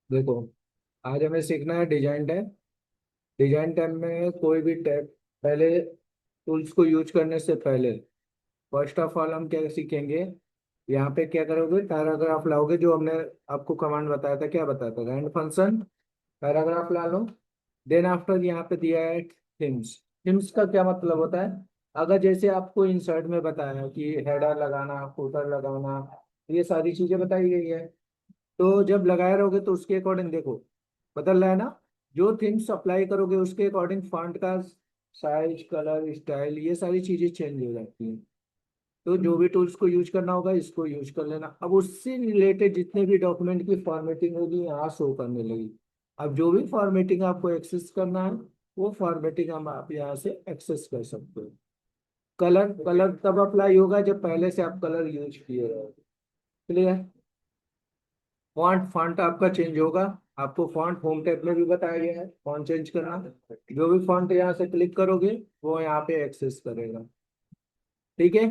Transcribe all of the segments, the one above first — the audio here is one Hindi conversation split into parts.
देखो, आज हमें सीखना है डिजाइन टैब। डिजाइन टैब में कोई भी टैब, पहले टूल्स को यूज करने से पहले फर्स्ट ऑफ ऑल हम क्या सीखेंगे। यहाँ पे क्या करोगे, पैराग्राफ लाओगे, जो हमने आपको कमांड बताया था, क्या बताया था, रैंड फंक्शन। पैराग्राफ ला लो। देन आफ्टर यहाँ पे दिया है थिम्स। थिम्स का क्या मतलब होता है, अगर जैसे आपको इंसर्ट में बताया है कि हेडर लगाना, फुटर लगाना, ये सारी चीजें बताई गई है, तो जब लगाए रहोगे तो उसके अकॉर्डिंग देखो बदल रहा है ना। जो थिंग्स अप्लाई करोगे उसके अकॉर्डिंग फॉन्ट का साइज, कलर, स्टाइल, ये सारी चीजें चेंज हो जाती हैं। तो जो भी टूल्स को यूज करना होगा इसको यूज कर लेना। अब उससे रिलेटेड जितने भी डॉक्यूमेंट की फॉर्मेटिंग होगी यहाँ शो करने लगी। अब जो भी फॉर्मेटिंग आपको एक्सेस करना है, वो फॉर्मेटिंग हम आप यहाँ से एक्सेस कर सकते हो। कलर कलर तब अप्लाई होगा जब पहले से आप कलर यूज किए रहो। क्लियर। फॉन्ट फॉन्ट आपका चेंज होगा। आपको फॉन्ट होम टैब में भी बताया गया है फॉन्ट चेंज करना। जो भी फॉन्ट यहाँ से क्लिक करोगे वो यहाँ पे एक्सेस करेगा। ठीक है।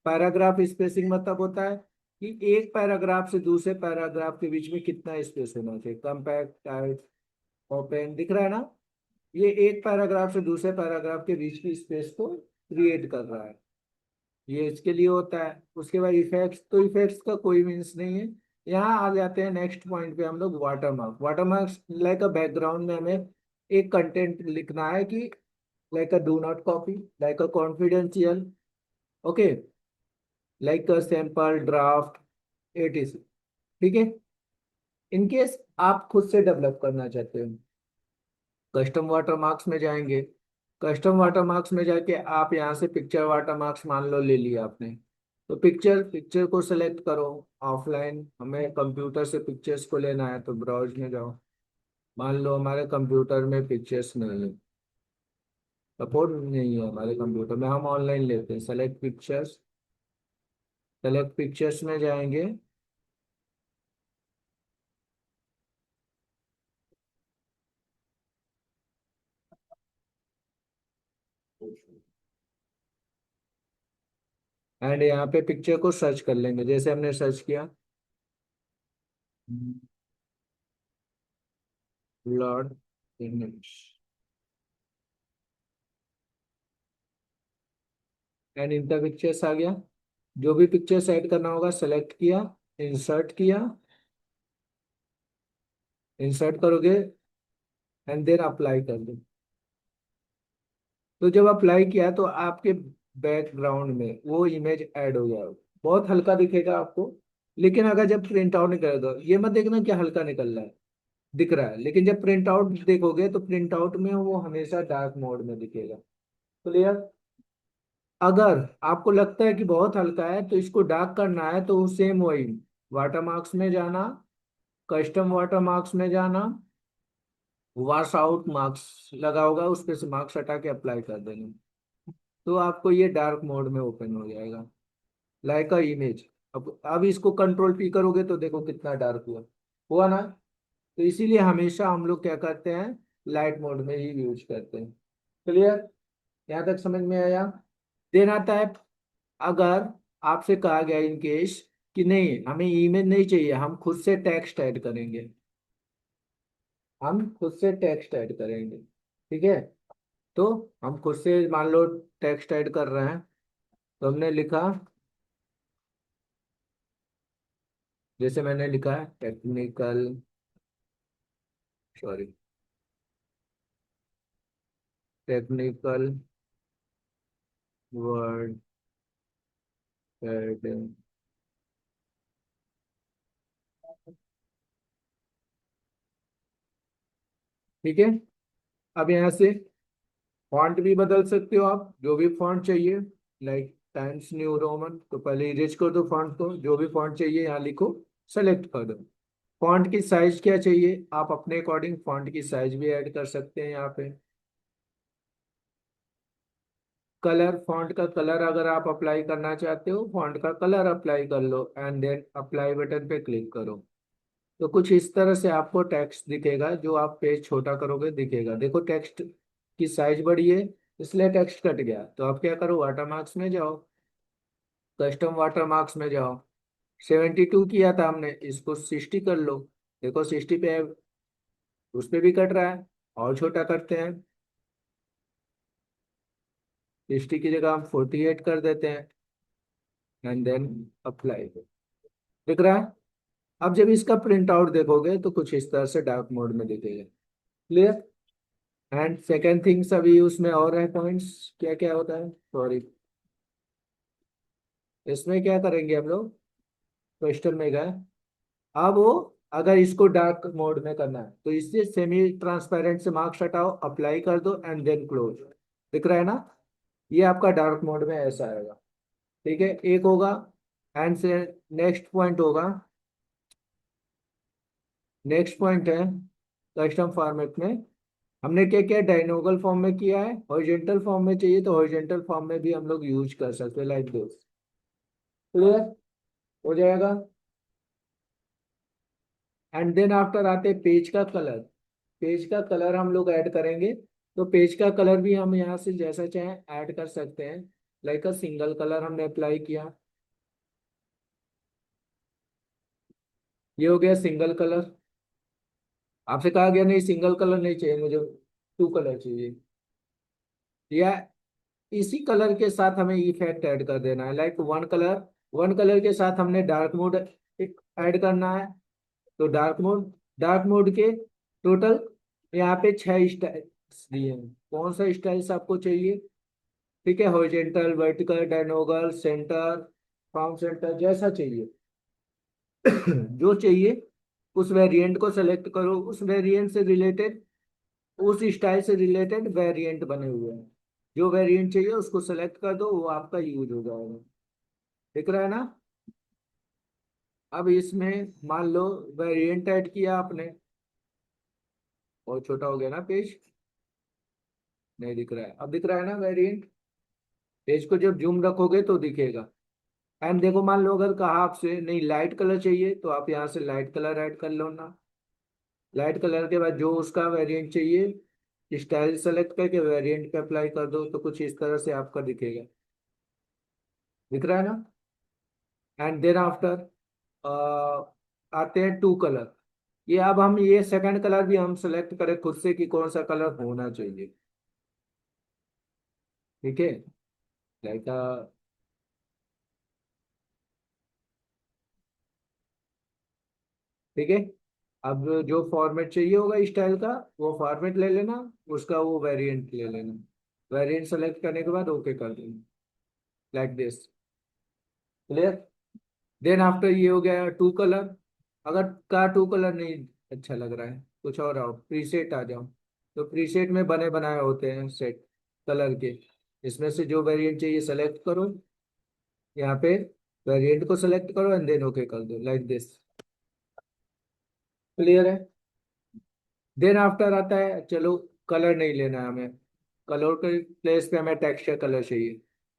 पैराग्राफ स्पेसिंग मतलब होता है कि एक पैराग्राफ से दूसरे पैराग्राफ के बीच में कितना स्पेस होना चाहिए। कम्पैक्ट, टाइट, ओपन, दिख रहा है ना। ये एक पैराग्राफ से दूसरे पैराग्राफ के बीच की स्पेस को क्रिएट कर रहा है। ये इसके लिए होता है। उसके बाद इफेक्ट्स, तो इफेक्ट्स का कोई मीन्स नहीं है। यहाँ आ जाते हैं नेक्स्ट पॉइंट पे हम लोग, watermark. Watermark like a background में हमें एक कंटेंट लिखना है कि like a do not copy, like a confidential, okay, like a sample draft, ETC. ठीक है। इनकेस आप खुद से डेवलप करना चाहते हो, कस्टम वाटरमार्क्स में जाएंगे। कस्टम वाटरमार्क्स में जाके आप यहाँ से पिक्चर वाटरमार्क्स मान लो ले लिया आपने, तो पिक्चर पिक्चर को सेलेक्ट करो। ऑफलाइन हमें कंप्यूटर से पिक्चर्स को लेना है तो ब्राउज में जाओ। मान लो हमारे कंप्यूटर में पिक्चर्स नहीं है, सपोर्ट नहीं है हमारे कंप्यूटर में, हम ऑनलाइन लेते हैं। सेलेक्ट पिक्चर्स, सेलेक्ट पिक्चर्स में जाएंगे। एंड यहाँ पे पिक्चर को सर्च कर लेंगे, जैसे हमने सर्च किया लॉर्ड इमेज, एंड इनका पिक्चर्स आ गया। जो भी पिक्चर्स ऐड करना होगा सेलेक्ट किया, इंसर्ट किया, इंसर्ट करोगे एंड देन अप्लाई कर दो। तो जब अप्लाई किया तो आपके बैकग्राउंड में वो इमेज ऐड हो जाएगा। बहुत हल्का दिखेगा आपको, लेकिन अगर जब प्रिंट आउट निकलेगा, ये मत देखना कि हल्का निकल रहा है, दिख रहा है, लेकिन जब प्रिंट आउट देखोगे तो प्रिंट आउट में वो हमेशा डार्क मोड में दिखेगा। क्लियर। अगर आपको लगता है कि बहुत हल्का है तो इसको डार्क करना है, तो सेम वही वाटरमार्क्स में जाना, कस्टम वाटरमार्क्स में जाना, वॉश आउट मार्क्स लगा होगा उस पे से मार्क्स हटा के अप्लाई कर देना, तो आपको ये डार्क मोड में ओपन हो जाएगा लाइक अ इमेज। अब इसको कंट्रोल पी करोगे तो देखो कितना डार्क हुआ, हुआ ना। तो इसीलिए हमेशा हम लोग क्या करते हैं, लाइट मोड में ही यूज करते हैं। क्लियर। यहाँ तक समझ में आया। देन आता है, अगर आपसे कहा गया इन केस कि नहीं हमें इमेज नहीं चाहिए, हम खुद से टेक्स्ट ऐड करेंगे, हम खुद से टेक्स्ट ऐड करेंगे। ठीक है। तो हम खुद से मान लो टेक्स्ट ऐड कर रहे हैं, तो हमने लिखा, जैसे मैंने लिखा है technical, sorry, technical word padding. ठीक है। अब यहाँ से फॉन्ट भी बदल सकते हो आप, जो भी फॉन्ट चाहिए, लाइक टाइम्स न्यू रोमन, तो पहले इरेज कर दो फॉन्ट को, जो भी फॉन्ट चाहिए यहाँ लिखो, सेलेक्ट कर दो। फॉन्ट की साइज क्या चाहिए, आप अपने अकॉर्डिंग फॉन्ट की साइज भी ऐड कर सकते हैं यहाँ पे। कलर, फॉन्ट का कलर अगर आप अप्लाई करना चाहते हो, फॉन्ट का कलर अप्लाई कर लो एंड देन अप्लाई बटन पे क्लिक करो। तो कुछ इस तरह से आपको टेक्स्ट दिखेगा, जो आप पेज छोटा करोगे दिखेगा। देखो टेक्स्ट की साइज बढ़ी है, इसलिए टेक्स्ट कट गया। तो आप क्या करो, वाटरमार्क्स में जाओ, कस्टम वाटरमार्क्स में जाओ। 72 किया था हमने, इसको 60 कर लो। देखो 60 पे है, उस पे भी कट रहा है। और छोटा करते हैं, 60 की जगह हम 48 कर देते हैं, एंड देन अप्लाई। दिख रहा है? अब जब इसका प्रिंट आउट देखोगे तो कुछ इस तरह से डार्क मोड में दिखेगा। क्लियर? एंड सेकेंड थिंग्स अभी उसमें और है पॉइंट्स, क्या क्या होता है, सॉरी। इसमें क्या करेंगे हम लोग, क्वेश्चन में गए। अब वो, अगर इसको डार्क मोड में करना है तो इससे सेमी ट्रांसपेरेंट से मार्क्स हटाओ, अप्लाई कर दो एंड देन क्लोज। दिख रहा है ना? ये आपका डार्क मोड में ऐसा आएगा। ठीक है, एक होगा। एंड से नेक्स्ट पॉइंट होगा, नेक्स्ट पॉइंट है कस्टम फॉर्मेट में। हमने क्या किया, डायनोगल फॉर्म में किया है, हॉरिजॉन्टल फॉर्म में चाहिए तो हॉरिजॉन्टल फॉर्म में भी हम लोग यूज कर सकते हैं, लाइक दिस। क्लियर हो जाएगा? एंड देन आफ्टर आते पेज का कलर। पेज का कलर हम लोग ऐड करेंगे, तो पेज का कलर भी हम यहाँ से जैसा चाहे ऐड कर सकते हैं। लाइक अ सिंगल कलर हमने अप्लाई किया, ये हो गया सिंगल कलर। आपसे कहा गया नहीं सिंगल कलर नहीं चाहिए मुझे, टू कलर चाहिए। या इसी कलर के साथ हमें इफेक्ट ऐड कर देना है, like one colour. One colour के साथ हमने डार्क मोड ऐड करना है। तो डार्क मोड के टोटल यहाँ पे 6 स्टाइल्स दिए हैं। कौन सा स्टाइल्स आपको चाहिए? ठीक है, horizontal, vertical, diagonal, centre, from centre, जैसा चाहिए। जो चाहिए उस वेरिएंट को सेलेक्ट करो, उस वेरिएंट से रिलेटेड, उस स्टाइल से रिलेटेड वेरिएंट बने हुए हैं। जो वेरिएंट चाहिए उसको सेलेक्ट कर दो, वो आपका यूज हो जाएगा। दिख रहा है ना? अब इसमें मान लो वेरिएंट ऐड किया आपने, बहुत छोटा हो गया ना पेज, नहीं दिख रहा है, अब दिख रहा है ना वेरिएंट? पेज को जब जूम रखोगे तो दिखेगा। एंड देखो, मान लो अगर कहा आपसे नहीं लाइट कलर चाहिए, तो आप यहाँ से लाइट कलर ऐड कर लो ना। लाइट कलर के बाद जो उसका वेरिएंट चाहिए, स्टाइल सेलेक्ट करके वेरिएंट पे अप्लाई कर दो, तो कुछ इस तरह से आपका दिखेगा। दिख रहा है ना? एंड देन आफ्टर आते हैं टू कलर। ये अब हम ये सेकंड कलर भी हम सेलेक्ट करें खुद से कि कौन सा कलर होना चाहिए। ठीक है, लाइक ठीक है। अब जो फॉर्मेट चाहिए होगा स्टाइल का, वो फॉर्मेट ले लेना, उसका वो वेरिएंट ले लेना। वेरिएंट सेलेक्ट करने के बाद ओके कर देना, like this. Clear? Then after ये हो गया टू कलर। अगर का टू कलर नहीं अच्छा लग रहा है, कुछ और आओ, प्रीसेट आ जाओ। तो प्रीसेट में बने बनाए होते हैं सेट कलर के, इसमें से जो वेरिएंट चाहिए सेलेक्ट करो, यहाँ पे वेरिएंट को सेलेक्ट करो एंड देन ओके कर दो, लाइक दिस। क्लियर है? देन आफ्टर आता है, चलो कलर नहीं लेना है हमें, कलर के प्लेस पे हमें टेक्सचर कलर चाहिए,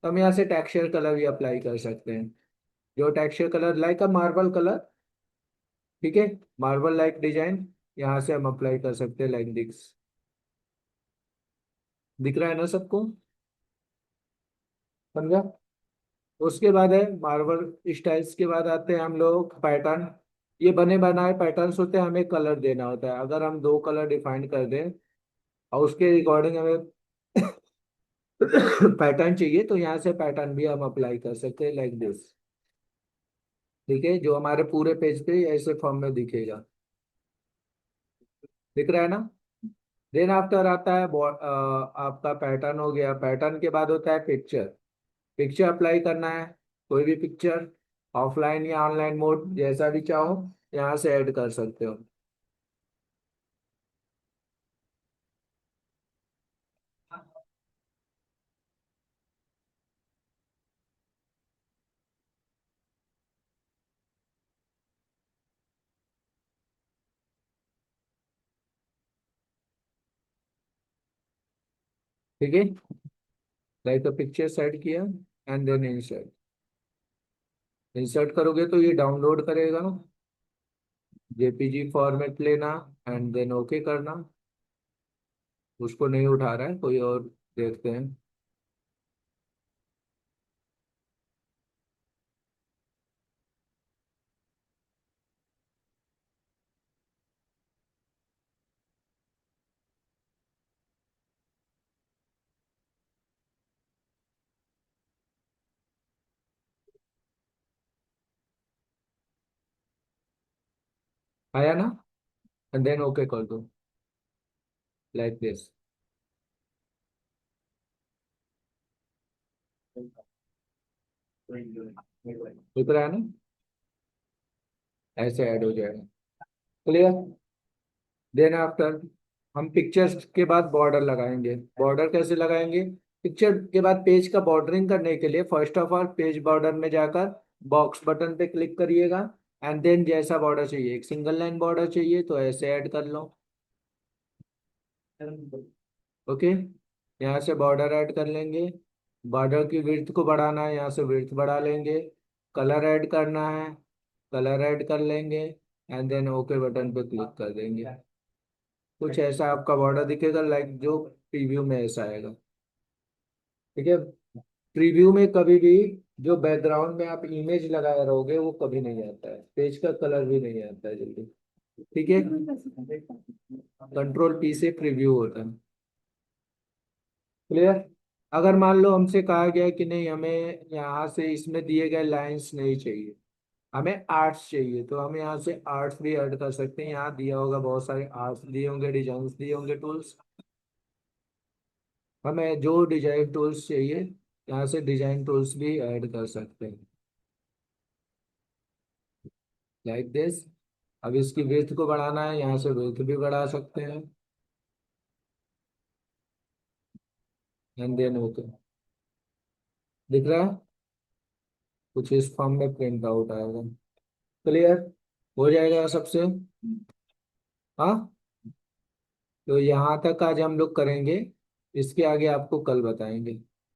तो हम यहाँ से टेक्सचर कलर भी अप्लाई कर सकते हैं। जो टेक्सचर कलर लाइक अ मार्बल कलर, ठीक है, मार्बल लाइक डिजाइन, यहाँ से हम अप्लाई कर सकते हैं, लाइक दिस। दिख रहा है ना सबको? समझा? उसके बाद है मार्बल स्टाइल्स के बाद आते हैं हम लोग पैटर्न। ये बने बनाए पैटर्न्स होते हैं, हमें कलर देना होता है। अगर हम दो कलर डिफाइन कर दें और उसके रिकॉर्डिंग हमें पैटर्न चाहिए, तो यहाँ से पैटर्न भी हम अप्लाई कर सकते हैं, लाइक दिस। ठीक है, जो हमारे पूरे पेज पे ऐसे फॉर्म में दिखेगा। दिख रहा है ना? देन आफ्टर आता है आपका पैटर्न हो गया। पैटर्न के बाद होता है पिक्चर। पिक्चर अप्लाई करना है, कोई भी पिक्चर, ऑफलाइन या ऑनलाइन मोड जैसा भी चाहो यहाँ से ऐड कर सकते हो। ठीक है, लाइक पिक्चर सेट किया एंड देन इंसर्ट। इंसर्ट करोगे तो ये डाउनलोड करेगा, जेपीजी फॉर्मेट लेना एंड देन ओके करना। उसको नहीं उठा रहा है, कोई और देखते हैं। आया ना? एंड देन ओके कर दो, लाइक दिस। दिख रहा है ना? ऐसे ऐड हो जाएगा। क्लियर? देन आफ्टर हम पिक्चर्स के बाद बॉर्डर लगाएंगे। बॉर्डर कैसे लगाएंगे? पिक्चर के बाद पेज का बॉर्डरिंग करने के लिए first of all page border में जाकर बॉक्स बटन पे क्लिक करिएगा। एंड देन जैसा बॉर्डर चाहिए, एक सिंगल लाइन बॉर्डर चाहिए तो ऐसे ऐड कर लो। ओके, यहाँ से बॉर्डर ऐड कर लेंगे। बॉर्डर की विड्थ को बढ़ाना है, यहाँ से विड्थ बढ़ा लेंगे। कलर ऐड करना है, कलर ऐड कर लेंगे। एंड देन ओके बटन पे क्लिक कर देंगे। कुछ ऐसा आपका बॉर्डर दिखेगा, लाइक जो प्रीव्यू में ऐसा आएगा। ठीक है? प्रीव्यू में कभी भी जो बैकग्राउंड में आप इमेज लगाए रहोगे वो कभी नहीं आता है, पेज का कलर भी नहीं आता है जल्दी। ठीक है? कंट्रोल पी से प्रीव्यू होता है। क्लियर? अगर मान लो हमसे कहा गया कि नहीं, हमें यहाँ से इसमें दिए गए लाइंस नहीं चाहिए, हमें आर्ट्स चाहिए, तो हम यहाँ से आर्ट्स भी ऐड कर सकते हैं। यहाँ दिया होगा, बहुत सारे आर्ट्स दिए होंगे, डिजाइन दिए होंगे, टूल्स। हमें जो डिजाइन टूल्स चाहिए, यहाँ से डिजाइन टूल्स भी ऐड कर सकते हैं, लाइक दिस। अब इसकी विड्थ को बढ़ाना है, यहाँ से विड्थ भी बढ़ा सकते हैं। And then okay. दिख रहा है? कुछ इस फॉर्म में प्रिंट आउट आएगा। क्लियर? हो जाएगा सबसे? हाँ। तो यहाँ तक आज हम लोग करेंगे, इसके आगे आपको कल बताएंगे।